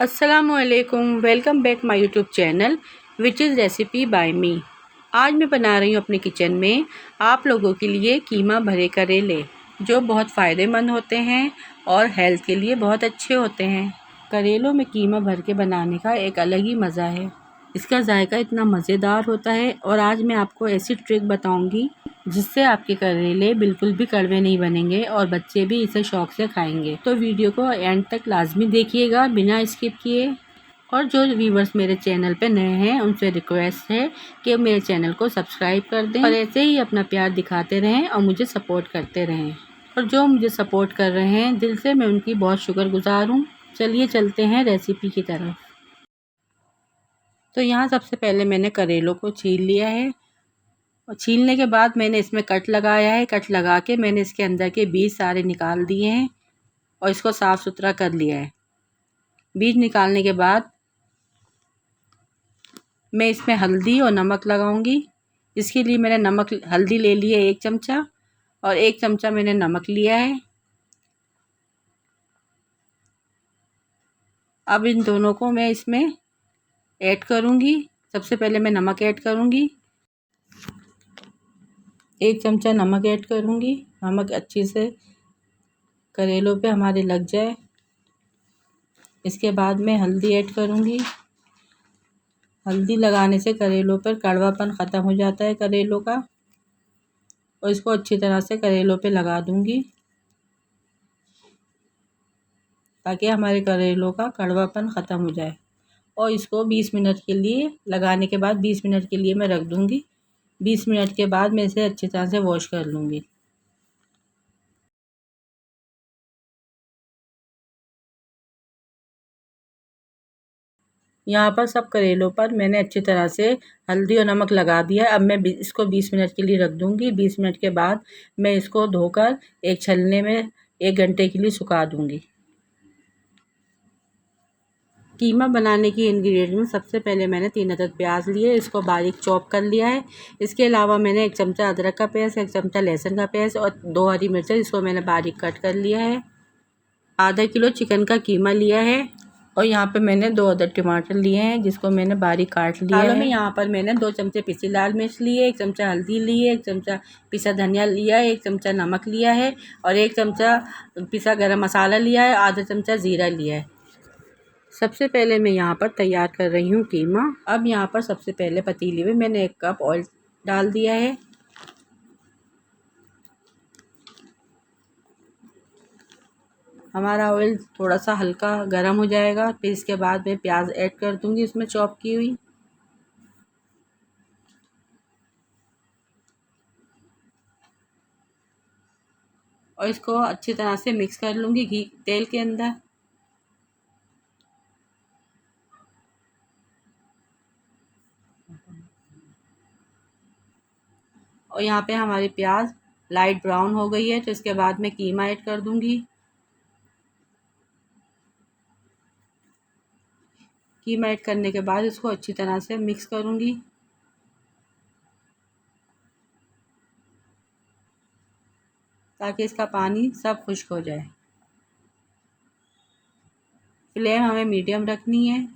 अस्सलामुअलैकुम, welcome back my YouTube channel which is recipe by me. आज मैं बना रही हूँ अपने किचन में आप लोगों के लिए कीमा भरे करेले, जो बहुत फ़ायदेमंद होते हैं और हेल्थ के लिए बहुत अच्छे होते हैं। करेलों में कीमा भर के बनाने का एक अलग ही मज़ा है। इसका जायका इतना मज़ेदार होता है और आज मैं आपको ऐसी ट्रिक बताऊंगी जिससे आपके करेले बिल्कुल भी कड़वे नहीं बनेंगे और बच्चे भी इसे शौक से खाएंगे। तो वीडियो को एंड तक लाजमी देखिएगा बिना स्किप किए। और जो व्यूवर्स मेरे चैनल पे नए हैं उनसे रिक्वेस्ट है कि मेरे चैनल को सब्सक्राइब कर दें और ऐसे ही अपना प्यार दिखाते रहें और मुझे सपोर्ट करते रहें। और जो मुझे सपोर्ट कर रहे हैं दिल से मैं उनकी बहुत शुक्रगुजार हूँ। चलिए चलते हैं रेसिपी की तरफ। तो यहाँ सबसे पहले मैंने करेलों को छील लिया है और छीलने के बाद मैंने इसमें कट लगाया है। कट लगा के मैंने इसके अंदर के बीज सारे निकाल दिए हैं और इसको साफ़ सुथरा कर लिया है। बीज निकालने के बाद मैं इसमें हल्दी और नमक लगाऊंगी। इसके लिए मैंने हल्दी ले ली है 1 चमचा और 1 चमचा मैंने नमक लिया है। अब इन दोनों को मैं इसमें ऐड करूंगी। सबसे पहले मैं नमक ऐड करूंगी। 1 चमचा नमक ऐड करूंगी। नमक अच्छे से करेलों पे हमारे लग जाए। इसके बाद मैं हल्दी ऐड करूंगी। हल्दी लगाने से करेलों पर कड़वापन ख़त्म हो जाता है करेलों का। और इसको अच्छी तरह से करेलों पे लगा दूंगी ताकि हमारे करेलों का कड़वापन ख़त्म हो जाए। और इसको 20 मिनट के लिए लगाने के बाद 20 मिनट के लिए मैं रख दूंगी। 20 मिनट के बाद मैं इसे अच्छी तरह से वॉश कर लूँगी। यहाँ पर सब करेलों पर मैंने अच्छी तरह से हल्दी और नमक लगा दिया है। अब मैं इसको 20 मिनट के लिए रख दूँगी। 20 मिनट के बाद मैं इसको धोकर एक छलने में 1 घंटे के लिए सुखा दूँगी। कीमा बनाने की इंग्रेडिएंट में सबसे पहले मैंने 3 अदद प्याज लिए, इसको बारीक चॉप कर लिया है। इसके अलावा मैंने 1 चमचा अदरक का पेस्ट, 1 चमचा लहसुन का पेस्ट और 2 हरी मिर्चें, इसको मैंने बारीक कट कर लिया है। आधा किलो चिकन का कीमा लिया है और यहाँ पे मैंने 2 अदद टमाटर लिए हैं जिसको मैंने बारीक काट लिया है। यहाँ पर मैंने 2 चमचे पिसी लाल मिर्च ली है, 1 चमचा हल्दी ली है, 1 चमचा पिसा धनिया लिया है, 1 चमचा नमक लिया है और 1 चमचा पिसा गरम मसाला लिया है, आधा चमचा ज़ीरा लिया है। सबसे पहले मैं यहाँ पर तैयार कर रही हूँ कीमा। अब यहाँ पर सबसे पहले पतीले में मैंने 1 कप ऑयल डाल दिया है। हमारा ऑयल थोड़ा सा हल्का गर्म हो जाएगा, फिर इसके बाद मैं प्याज ऐड कर दूँगी इसमें चॉप की हुई। और इसको अच्छी तरह से मिक्स कर लूँगी तेल के अंदर। और यहाँ पे हमारी प्याज लाइट ब्राउन हो गई है तो इसके बाद मैं कीमा ऐड कर दूँगी। कीमा ऐड करने के बाद इसको अच्छी तरह से मिक्स करूँगी। ताकि इसका पानी सब खुश्क हो जाए। फ्लेम हमें मीडियम रखनी है।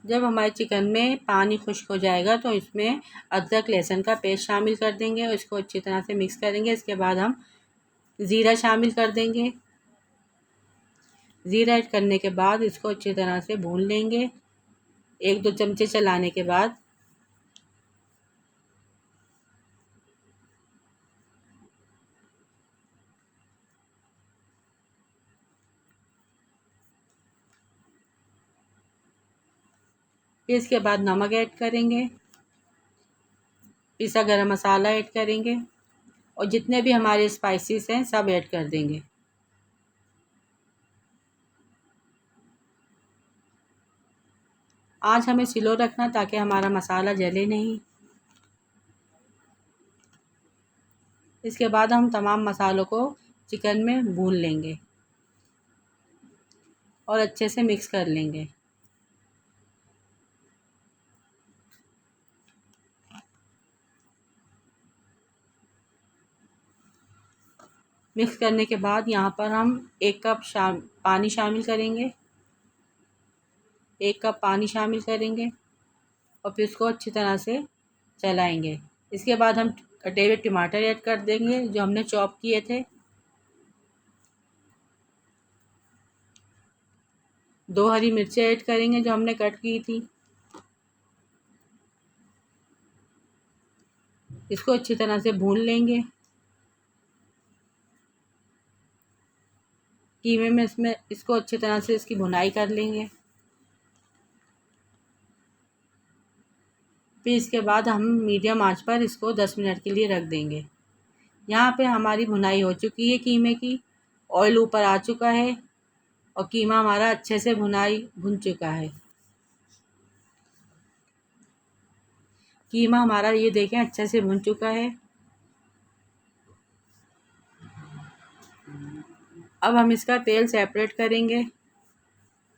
जब हमारे चिकन में पानी खुश्क हो जाएगा तो इसमें अदरक लहसुन का पेस्ट शामिल कर देंगे और इसको अच्छी तरह से मिक्स करेंगे। इसके बाद हम ज़ीरा शामिल कर देंगे। ज़ीरा ऐड करने के बाद इसको अच्छी तरह से भून लेंगे 1-2 चमचे चलाने के बाद। फिर इसके बाद नमक ऐड करेंगे, पिसा गरम मसाला ऐड करेंगे और जितने भी हमारे स्पाइसेस हैं सब ऐड कर देंगे। आँच हमें स्लो रखना ताकि हमारा मसाला जले नहीं। इसके बाद हम तमाम मसालों को चिकन में भून लेंगे और अच्छे से मिक्स कर लेंगे। मिक्स करने के बाद यहाँ पर हम 1 कप पानी शामिल करेंगे। 1 कप पानी शामिल करेंगे और फिर इसको अच्छी तरह से चलाएंगे। इसके बाद हम कटे हुए टमाटर ऐड कर देंगे जो हमने चॉप किए थे। 2 हरी मिर्चें ऐड करेंगे जो हमने कट की थी। इसको अच्छी तरह से भून लेंगे। कीमे में इसको अच्छी तरह से इसकी भुनाई कर लेंगे। फिर इसके बाद हम मीडियम आंच पर इसको 10 मिनट के लिए रख देंगे। यहाँ पे हमारी भुनाई हो चुकी है कीमे की, ऑयल ऊपर आ चुका है और कीमा हमारा अच्छे से भुन चुका है। कीमा हमारा ये देखें अच्छे से भुन चुका है। अब हम इसका तेल सेपरेट करेंगे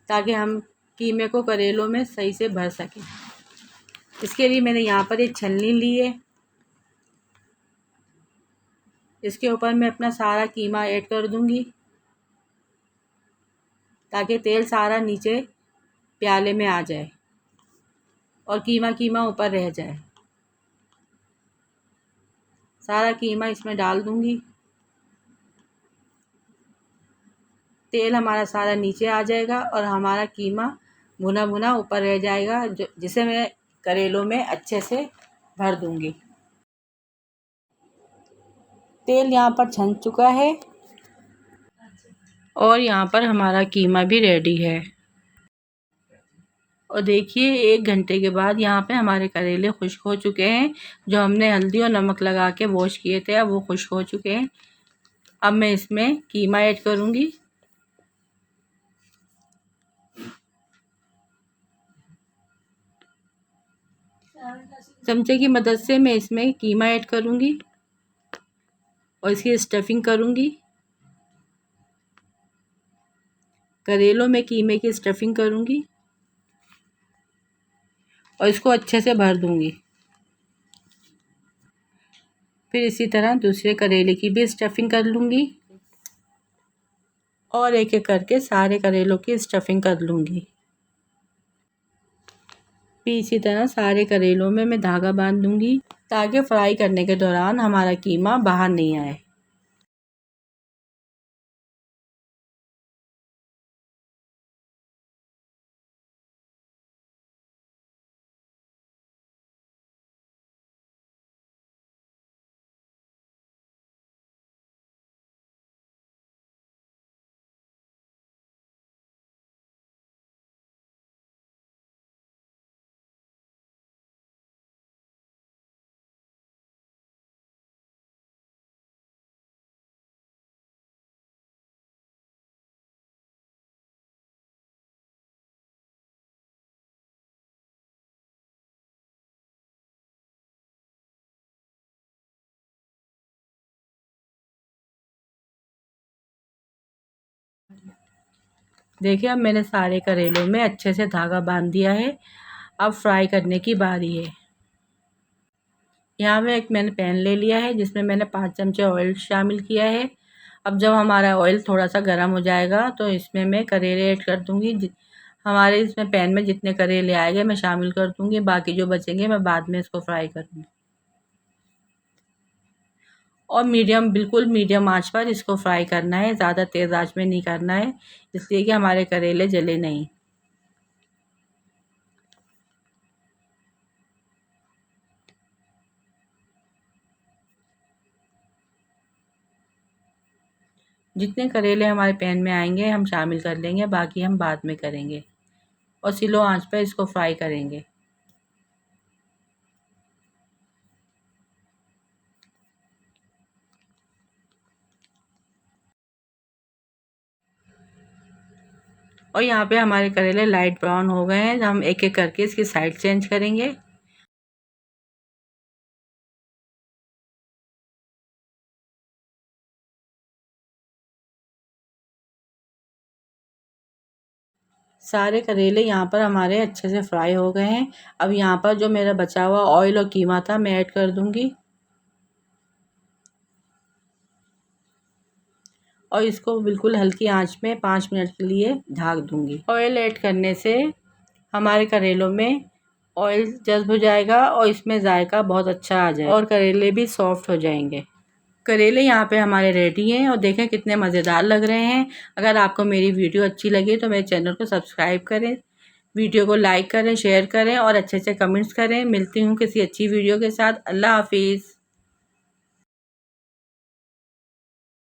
ताकि हम कीमे को करेलों में सही से भर सकें। इसके लिए मैंने यहाँ पर एक छलनी ली है। इसके ऊपर मैं अपना सारा कीमा ऐड कर दूंगी ताकि तेल सारा नीचे प्याले में आ जाए और कीमा कीमा ऊपर रह जाए। सारा कीमा इसमें डाल दूंगी। तेल हमारा सारा नीचे आ जाएगा और हमारा कीमा भुना भुना ऊपर रह जाएगा, जिसे मैं करेलों में अच्छे से भर दूंगी। तेल यहाँ पर छन चुका है और यहाँ पर हमारा कीमा भी रेडी है। और देखिए 1 घंटे के बाद यहाँ पे हमारे करेले खुश्क हो चुके हैं। जो हमने हल्दी और नमक लगा के वॉश किए थे अब वो खुश्क हो चुके हैं। अब मैं इसमें कीमा ऐड करूँगी। चमचे की मदद से मैं इसमें कीमा ऐड करूँगी और इसकी स्टफिंग करूँगी। करेलों में कीमे की स्टफिंग करूँगी और इसको अच्छे से भर दूँगी। फिर इसी तरह दूसरे करेले की भी स्टफिंग कर लूँगी और एक एक करके सारे करेलों की स्टफिंग कर लूँगी। फिर इसी तरह सारे करेलों में मैं धागा बांध दूँगी ताकि फ्राई करने के दौरान हमारा कीमा बाहर नहीं आए। देखिए अब मैंने सारे करेलों में अच्छे से धागा बांध दिया है। अब फ्राई करने की बारी है। यहाँ में मैंने पैन ले लिया है जिसमें मैंने 5 चमचे ऑयल शामिल किया है। अब जब हमारा ऑयल थोड़ा सा गर्म हो जाएगा तो इसमें मैं करेले ऐड कर दूँगी। हमारे इसमें पैन में जितने करेले आएंगे मैं शामिल कर दूँगी, बाकी जो बचेंगे मैं बाद में इसको फ्राई करूँगी। और बिल्कुल मीडियम आंच पर इसको फ्राई करना है, ज़्यादा तेज़ आंच में नहीं करना है, इसलिए कि हमारे करेले जले नहीं। जितने करेले हमारे पैन में आएंगे हम शामिल कर लेंगे, बाकी हम बाद में करेंगे और स्लो आंच पर इसको फ्राई करेंगे। और यहाँ पे हमारे करेले लाइट ब्राउन हो गए हैं। हम एक एक करके इसकी साइड चेंज करेंगे। सारे करेले यहाँ पर हमारे अच्छे से फ्राई हो गए हैं। अब यहाँ पर जो मेरा बचा हुआ ऑयल और कीमा था मैं ऐड कर दूँगी और इसको बिल्कुल हल्की आंच में 5 मिनट के लिए ढक दूँगी। ऑयल ऐड करने से हमारे करेलों में ऑयल जज्ब हो जाएगा और इसमें जायका बहुत अच्छा आ जाएगा और करेले भी सॉफ्ट हो जाएंगे। करेले यहाँ पे हमारे रेडी हैं और देखें कितने मज़ेदार लग रहे हैं। अगर आपको मेरी वीडियो अच्छी लगी तो मेरे चैनल को सब्सक्राइब करें, वीडियो को लाइक करें, शेयर करें और अच्छे से कमेंट्स करें। मिलती हूँ किसी अच्छी वीडियो के साथ। अल्लाह हाफिज़।